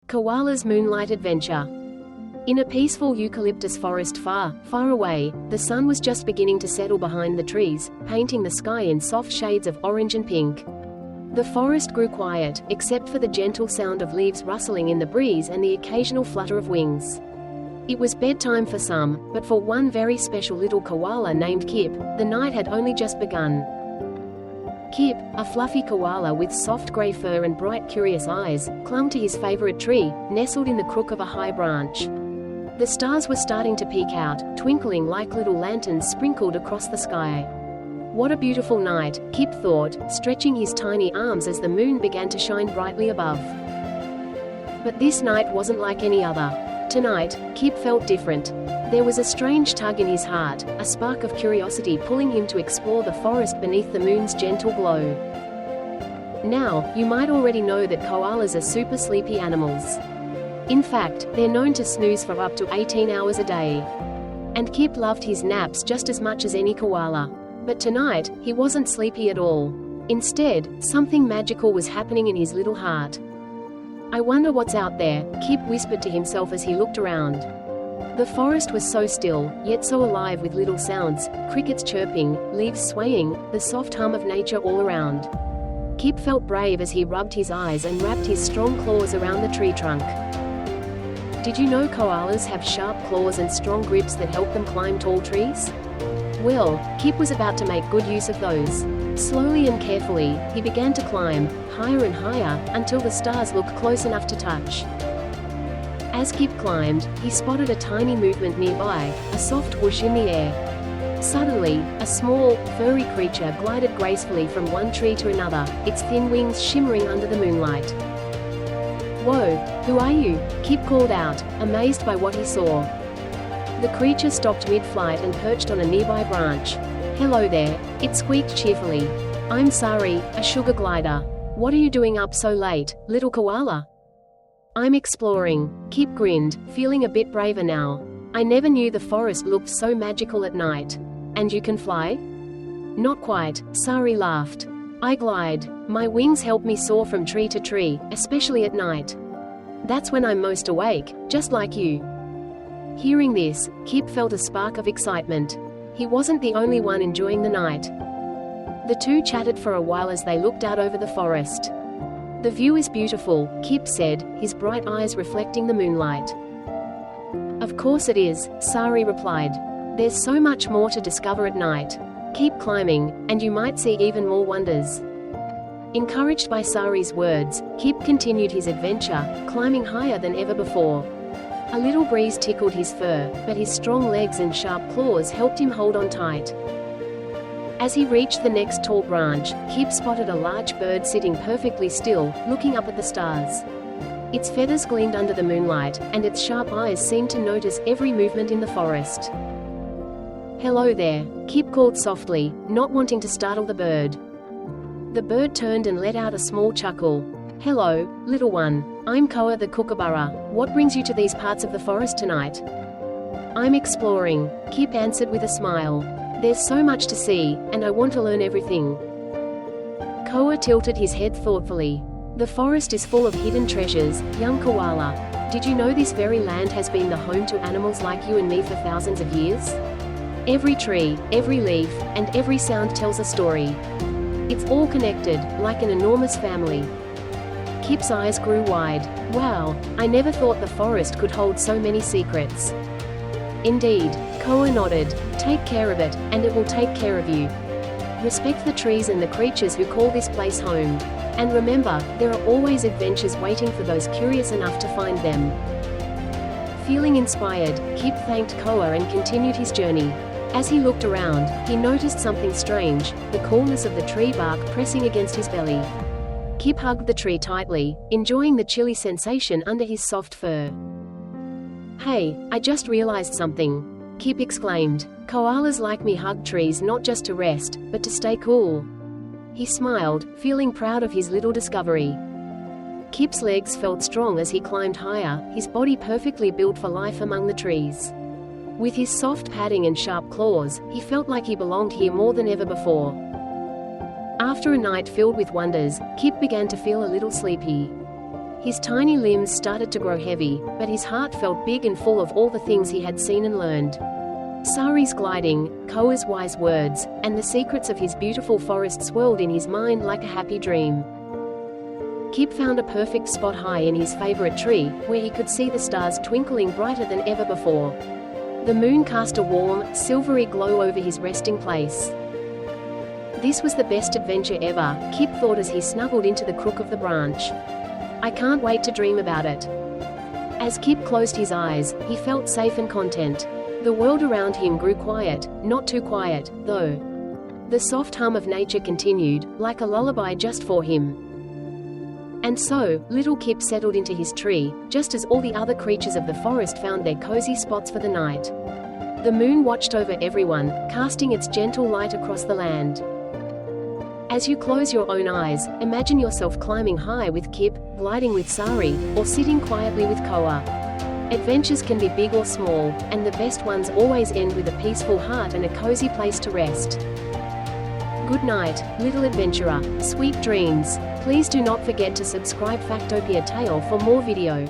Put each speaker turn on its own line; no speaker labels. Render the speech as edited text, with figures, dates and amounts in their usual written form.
Koala's Moonlight Adventure. In a peaceful eucalyptus forest far, far away, the sun was just beginning to settle behind the trees, painting the sky in soft shades of orange and pink. The forest grew quiet, except for the gentle sound of leaves rustling in the breeze and the occasional flutter of wings. It was bedtime for some, but for one very special little koala named Kipp, the night had only just begun. Kipp, a fluffy koala with soft gray fur and bright curious eyes, clung to his favorite tree, nestled in the crook of a high branch. The stars were starting to peek out, twinkling like little lanterns sprinkled across the sky. What a beautiful night, Kipp thought, stretching his tiny arms as the moon began to shine brightly above. But this night wasn't like any other. Tonight, Kipp felt different. There was a strange tug in his heart, a spark of curiosity pulling him to explore the forest beneath the moon's gentle glow. Now, you might already know that koalas are super sleepy animals. In fact, they're known to snooze for up to 18 hours a day. And Kipp loved his naps just as much as any koala. But tonight, he wasn't sleepy at all. Instead, something magical was happening in his little heart. "I wonder what's out there," Kipp whispered to himself as he looked around. The forest was so still, yet so alive with little sounds, crickets chirping, leaves swaying, the soft hum of nature all around. Kipp felt brave as he rubbed his eyes and wrapped his strong claws around the tree trunk. Did you know koalas have sharp claws and strong grips that help them climb tall trees? Well, Kipp was about to make good use of those. Slowly and carefully, he began to climb, higher and higher, until the stars looked close enough to touch. As Kipp climbed, he spotted a tiny movement nearby, a soft whoosh in the air. Suddenly, a small, furry creature glided gracefully from one tree to another, its thin wings shimmering under the moonlight. "Whoa, who are you?" Kipp called out, amazed by what he saw. The creature stopped mid-flight and perched on a nearby branch. "Hello there," it squeaked cheerfully. "I'm Sari, a sugar glider. What are you doing up so late, little koala?" "I'm exploring," Kipp grinned, feeling a bit braver now. "I never knew the forest looked so magical at night. And you can fly?" "Not quite," Sari laughed. "I glide. My wings help me soar from tree to tree, especially at night. That's when I'm most awake, just like you." Hearing this, Kipp felt a spark of excitement. He wasn't the only one enjoying the night. The two chatted for a while as they looked out over the forest. "The view is beautiful," Kipp said, his bright eyes reflecting the moonlight. "Of course it is," Sari replied. "There's so much more to discover at night. Keep climbing, and you might see even more wonders." Encouraged by Sari's words, Kipp continued his adventure, climbing higher than ever before. A little breeze tickled his fur, but his strong legs and sharp claws helped him hold on tight. As he reached the next tall branch, Kipp spotted a large bird sitting perfectly still, looking up at the stars. Its feathers gleamed under the moonlight, and its sharp eyes seemed to notice every movement in the forest. "Hello there," Kipp called softly, not wanting to startle the bird. The bird turned and let out a small chuckle. "Hello, little one. I'm Koa the kookaburra. What brings you to these parts of the forest tonight?" "I'm exploring," Kipp answered with a smile. "There's so much to see, and I want to learn everything." Koa tilted his head thoughtfully. "The forest is full of hidden treasures, young koala. Did you know this very land has been the home to animals like you and me for thousands of years? Every tree, every leaf, and every sound tells a story. It's all connected, like an enormous family." Kipp's eyes grew wide. "Wow, I never thought the forest could hold so many secrets." "Indeed," Koa nodded. "Take care of it, and it will take care of you. Respect the trees and the creatures who call this place home. And remember, there are always adventures waiting for those curious enough to find them." Feeling inspired, Kipp thanked Koa and continued his journey. As he looked around, he noticed something strange, the coolness of the tree bark pressing against his belly. Kipp hugged the tree tightly, enjoying the chilly sensation under his soft fur. "Hey, I just realized something," Kipp exclaimed. "Koalas like me hug trees not just to rest, but to stay cool." He smiled, feeling proud of his little discovery. Kipp's legs felt strong as he climbed higher, his body perfectly built for life among the trees. With his soft padding and sharp claws, he felt like he belonged here more than ever before. After a night filled with wonders, Kipp began to feel a little sleepy. His tiny limbs started to grow heavy, but his heart felt big and full of all the things he had seen and learned. Sari's gliding, Koa's wise words, and the secrets of his beautiful forest swirled in his mind like a happy dream. Kipp found a perfect spot high in his favorite tree, where he could see the stars twinkling brighter than ever before. The moon cast a warm, silvery glow over his resting place. This was the best adventure ever, Kipp thought as he snuggled into the crook of the branch. I can't wait to dream about it. As Kipp closed his eyes, he felt safe and content. The world around him grew quiet, not too quiet, though. The soft hum of nature continued, like a lullaby just for him. And so, little Kipp settled into his tree, just as all the other creatures of the forest found their cozy spots for the night. The moon watched over everyone, casting its gentle light across the land. As you close your own eyes, imagine yourself climbing high with Kipp, gliding with Sari, or sitting quietly with Koa. Adventures can be big or small, and the best ones always end with a peaceful heart and a cozy place to rest. Good night, little adventurer. Sweet dreams. Please do not forget to subscribe Factopia Tale for more video.